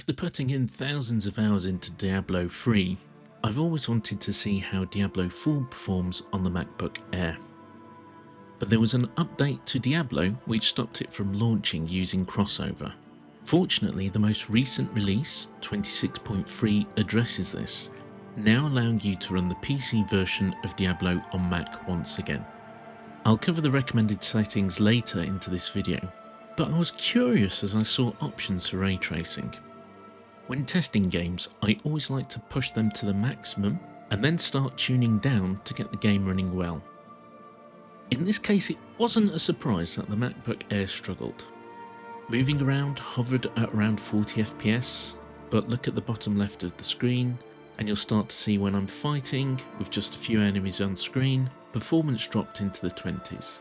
After putting in thousands of hours into Diablo 3, I've always wanted to see how Diablo 4 performs on the MacBook Air. But there was an update to Diablo which stopped it from launching using CrossOver. Fortunately, the most recent release, 26.3, addresses this, now allowing you to run the PC version of Diablo on Mac once again. I'll cover the recommended settings later into this video, but I was curious as I saw options for ray tracing. When testing games, I always like to push them to the maximum and then start tuning down to get the game running well. In this case, it wasn't a surprise that the MacBook Air struggled. Moving around hovered at around 40 FPS, but look at the bottom left of the screen and you'll start to see when I'm fighting with just a few enemies on screen, performance dropped into the 20s.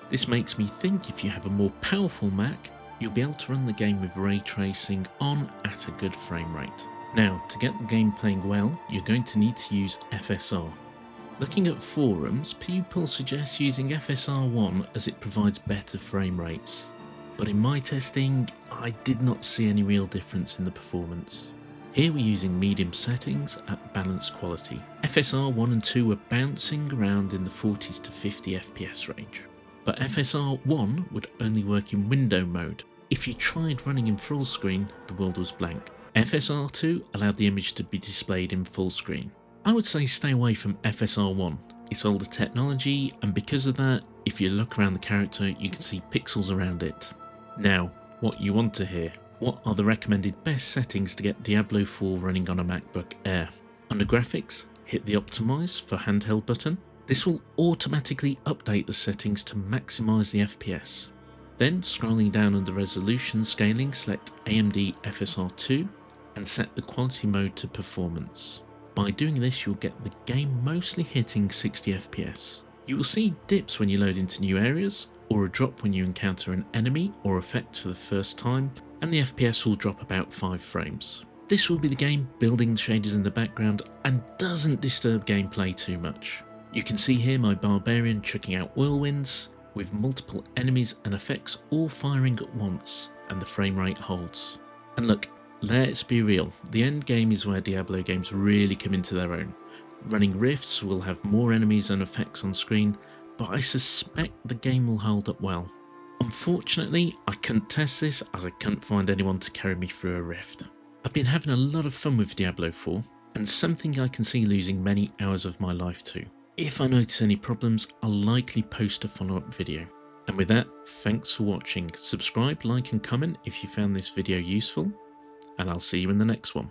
This makes me think if you have a more powerful Mac, you'll be able to run the game with ray tracing on at a good frame rate. Now, to get the game playing well, you're going to need to use FSR. Looking at forums, people suggest using FSR 1 as it provides better frame rates. But in my testing, I did not see any real difference in the performance. Here we're using medium settings at balanced quality. FSR 1 and 2 were bouncing around in the 40s to 50 FPS range. But FSR 1 would only work in window mode. If you tried running in full screen, the world was blank. FSR 2 allowed the image to be displayed in full screen. I would say stay away from FSR 1. It's older technology, and because of that, if you look around the character, you can see pixels around it. Now, what you want to hear. What are the recommended best settings to get Diablo 4 running on a MacBook Air? Under graphics, hit the optimize for handheld button. This will automatically update the settings to maximise the FPS. Then, scrolling down under resolution scaling, select AMD FSR 2 and set the quality mode to performance. By doing this, you'll get the game mostly hitting 60 FPS. You will see dips when you load into new areas, or a drop when you encounter an enemy or effect for the first time, and the FPS will drop about 5 frames. This will be the game building the shaders in the background and doesn't disturb gameplay too much. You can see here my barbarian chucking out whirlwinds, with multiple enemies and effects all firing at once, and the frame rate holds. And look, let's be real, the end game is where Diablo games really come into their own. Running rifts will have more enemies and effects on screen, but I suspect the game will hold up well. Unfortunately, I couldn't test this as I couldn't find anyone to carry me through a rift. I've been having a lot of fun with Diablo 4, and something I can see losing many hours of my life to. If I notice any problems, I'll likely post a follow-up video. And with that, thanks for watching. Subscribe, like and comment if you found this video useful, and I'll see you in the next one.